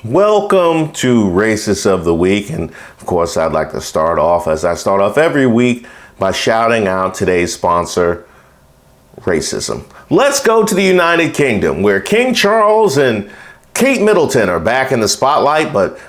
Welcome to Racist of the Week. And of course, I'd like to start off, as I start off every week, by shouting out today's sponsor, racism. Let's go to the United Kingdom, where King Charles and Kate Middleton are back in the spotlight, but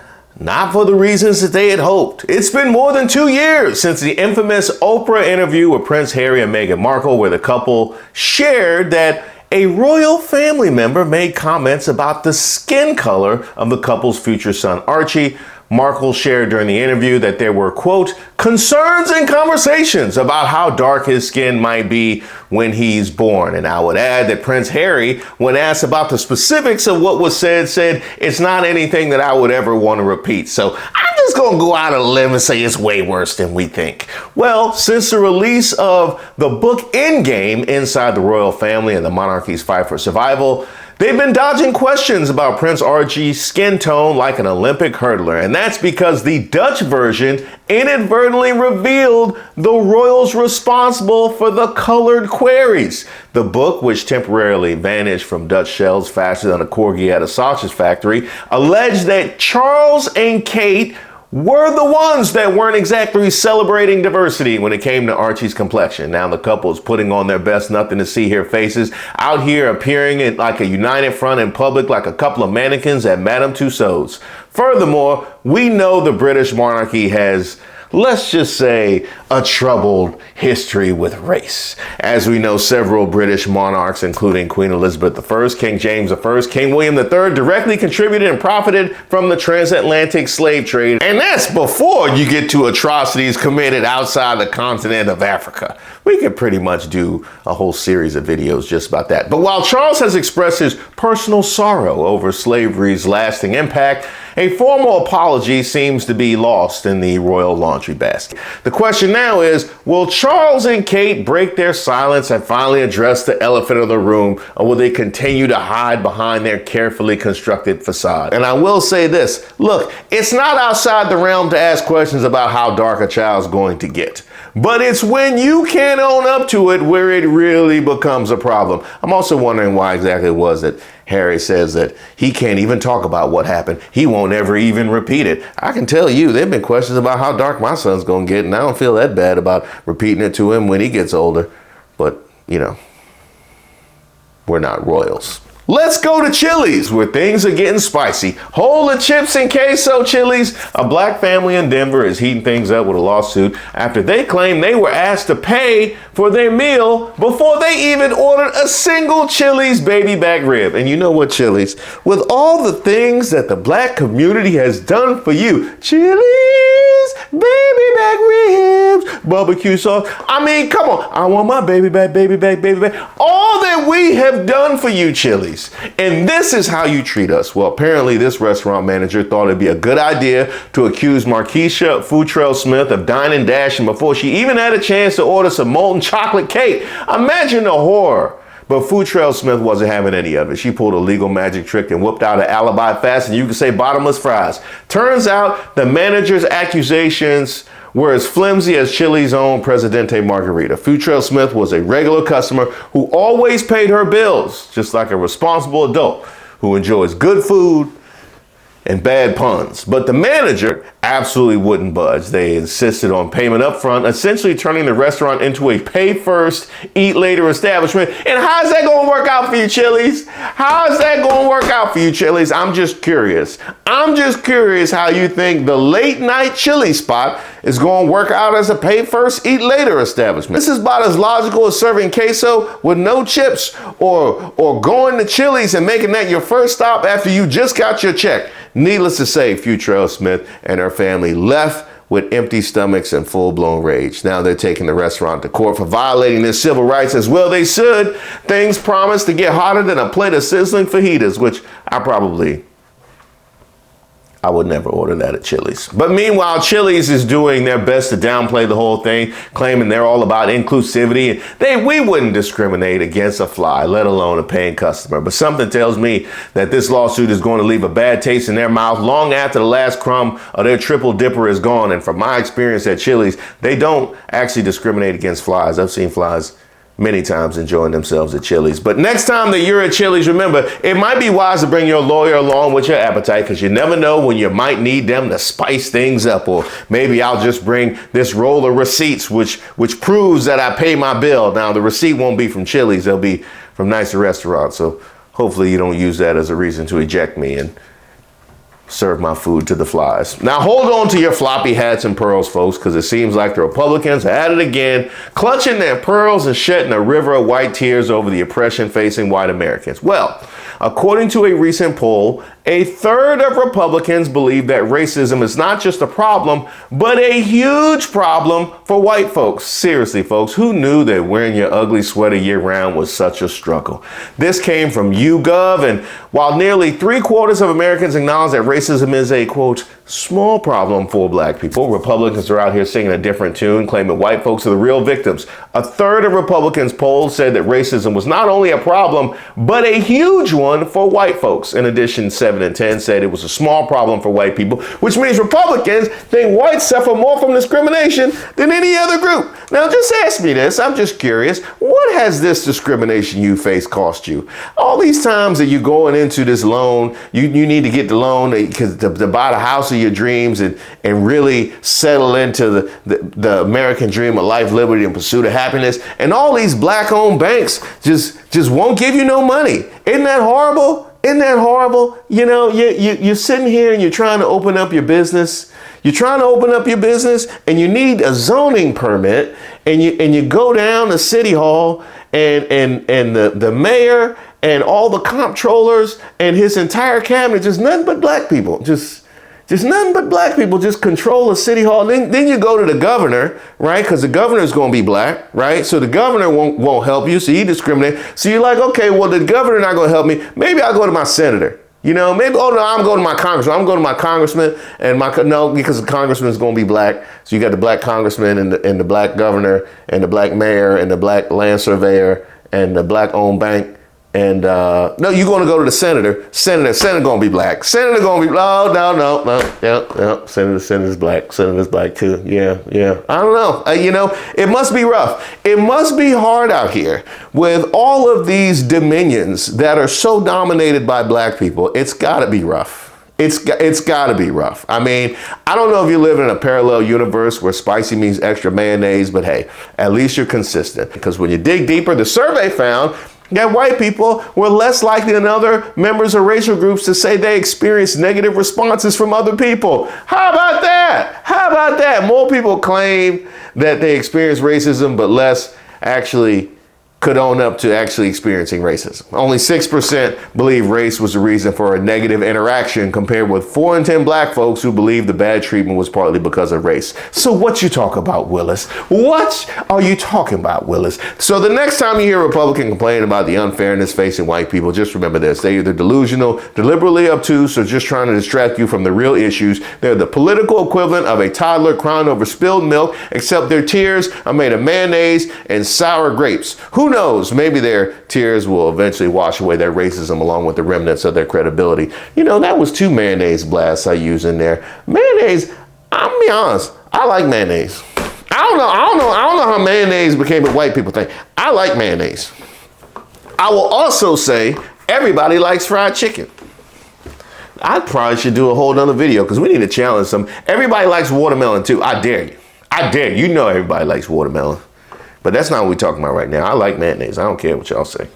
not for the reasons that they had hoped. It's been more than 2 years since the infamous Oprah interview with Prince Harry and Meghan Markle, where the couple shared that a royal family member made comments about the skin color of the couple's future son, Archie. Markle shared during the interview that there were, quote, concerns and conversations about how dark his skin might be when he's born. And I would add that Prince Harry, when asked about the specifics of what was said it's not anything that I would ever want to repeat. So I'm just going to go out on a limb and say it's way worse than we think. Well, since the release of the book Endgame, Inside the Royal Family and the Monarchy's Fight for Survival, they've been dodging questions about Prince Archie's skin tone like an Olympic hurdler, and that's because the Dutch version inadvertently revealed the royals responsible for the colored queries. The book, which temporarily vanished from Dutch shelves faster than a corgi at a sausage factory, alleged that Charles and Kate were the ones that weren't exactly celebrating diversity when it came to Archie's complexion. Now the couple is putting on their best nothing to see here faces, out here appearing in like a united front in public like a couple of mannequins at Madame Tussauds. Furthermore, we know the British monarchy has, let's just say, a troubled history with race. As we know, several British monarchs, including Queen Elizabeth I, King James I, King William III, directly contributed and profited from the transatlantic slave trade. And that's before you get to atrocities committed outside the continent of Africa. We could pretty much do a whole series of videos just about that. But while Charles has expressed his personal sorrow over slavery's lasting impact, a formal apology seems to be lost in the royal laundry basket. The question now is, will Charles and Kate break their silence and finally address the elephant in the room, or will they continue to hide behind their carefully constructed facade? And I will say this, look, it's not outside the realm to ask questions about how dark a child's going to get. But it's when you can't own up to it where it really becomes a problem. I'm also wondering why exactly it was that Harry says that he can't even talk about what happened. He won't ever even repeat it. I can tell you, there have been questions about how dark my son's going to get, and I don't feel that bad about repeating it to him when he gets older. But, you know, we're not royals. Let's go to Chili's, where things are getting spicy. Hold the chips and queso, Chili's. A black family in Denver is heating things up with a lawsuit after they claim they were asked to pay for their meal before they even ordered a single Chili's baby back rib. And you know what, Chili's? With all the things that the black community has done for you, Chili's baby back ribs, barbecue sauce. I mean, come on. I want my baby back, baby back, baby back. All that we have done for you, Chili's. And this is how you treat us. Well, apparently this restaurant manager thought it'd be a good idea to accuse Markeisha Futrell Smith of dining and dashing before she even had a chance to order some molten chocolate cake. Imagine the horror. But Futrell Smith wasn't having any of it. She pulled a legal magic trick and whipped out an alibi fast, and you could say bottomless fries. Turns out the manager's accusations were as flimsy as Chili's own Presidente Margarita. Futrell Smith was a regular customer who always paid her bills, just like a responsible adult who enjoys good food and bad puns. But the manager absolutely wouldn't budge. They insisted on payment up front, essentially turning the restaurant into a pay first, eat later establishment. And how's that going to work out for you, Chili's? How's that going to work out for you, Chili's? I'm just curious. I'm just curious how you think the late night chili spot is going to work out as a pay first, eat later establishment. This is about as logical as serving queso with no chips or going to Chili's and making that your first stop after you just got your check. Needless to say, Futrell Smith and her family left with empty stomachs and full-blown rage. Now they're taking the restaurant to court for violating their civil rights, as well they should. Things promise to get hotter than a plate of sizzling fajitas, which I would never order that at Chili's. But meanwhile, Chili's is doing their best to downplay the whole thing, claiming they're all about inclusivity. And we wouldn't discriminate against a fly, let alone a paying customer. But something tells me that this lawsuit is going to leave a bad taste in their mouth long after the last crumb of their triple dipper is gone. And from my experience at Chili's, they don't actually discriminate against flies. I've seen flies many times enjoying themselves at Chili's. But next time that you're at Chili's, remember, it might be wise to bring your lawyer along with your appetite, because you never know when you might need them to spice things up. Or maybe I'll just bring this roll of receipts, which proves that I pay my bill. Now, the receipt won't be from Chili's. They'll be from nicer restaurants. So hopefully you don't use that as a reason to eject me and serve my food to the flies. Now hold on to your floppy hats and pearls, folks, because it seems like the Republicans are at it again, clutching their pearls and shedding a river of white tears over the oppression facing white Americans. Well, according to a recent poll, a third of Republicans believe that racism is not just a problem, but a huge problem for white folks. Seriously, folks, who knew that wearing your ugly sweater year-round was such a struggle? This came from YouGov, and while nearly 3/4 of Americans acknowledge that racism is a, quote, small problem for black people, Republicans are out here singing a different tune, claiming white folks are the real victims. A third of Republicans polled said that racism was not only a problem, but a huge one for white folks. In addition, 7 and 10 said it was a small problem for white people, which means Republicans think whites suffer more from discrimination than any other group. Now, just ask me this. I'm just curious. What has this discrimination you face cost you? All these times that you're going into this loan, you need to get the loan to buy the house of your dreams and really settle into the American dream of life, liberty, and pursuit of happiness. And all these black-owned banks just won't give you no money. Isn't that horrible? Isn't that horrible? You know, you're sitting here and you're trying to open up your business. You're trying to open up your business and you need a zoning permit, and you go down to City Hall and the mayor and all the comptrollers and his entire cabinet, just nothing but black people, just nothing but black people just control the City Hall. Then you go to the governor, right? Because the governor is going to be black, right? So the governor won't help you. So you discriminate. So you're like, okay, well, the governor not going to help me. Maybe I'll go to my senator. You know, maybe, oh no, I'm going to my congressman. I'm going to my congressman no, because the congressman is going to be black. So you got the black congressman and the black governor and the black mayor and the black land surveyor and the black owned bank. And no, you're going to go to the senator. Senator going to be black. Senator going to be, oh, no. Senator's black. Senator's black too. Yeah. I don't know. You know, it must be rough. It must be hard out here with all of these dominions that are so dominated by black people. It's got to be rough. It's got to be rough. I mean, I don't know if you live in a parallel universe where spicy means extra mayonnaise, but hey, at least you're consistent. Because when you dig deeper, the survey found that white people were less likely than other members of racial groups to say they experienced negative responses from other people. How about that? How about that? More people claim that they experienced racism, but less actually could own up to actually experiencing racism. Only 6% believe race was the reason for a negative interaction, compared with 4 in 10 black folks who believe the bad treatment was partly because of race. So what you talk about, Willis? What are you talking about, Willis? So the next time you hear a Republican complain about the unfairness facing white people, just remember this. They're either delusional, deliberately obtuse, or just trying to distract you from the real issues. They're the political equivalent of a toddler crying over spilled milk, except their tears are made of mayonnaise and sour grapes. Who knows? Maybe their tears will eventually wash away their racism along with the remnants of their credibility. You know, that was 2 mayonnaise blasts I used in there. Mayonnaise, I'll be honest, I like mayonnaise. I don't know how mayonnaise became a white people thing. I like mayonnaise. I will also say everybody likes fried chicken. I probably should do a whole nother video because we need to challenge some. Everybody likes watermelon too. I dare you. I dare you. You know everybody likes watermelon. But that's not what we're talking about right now. I like mayonnaise. I don't care what y'all say.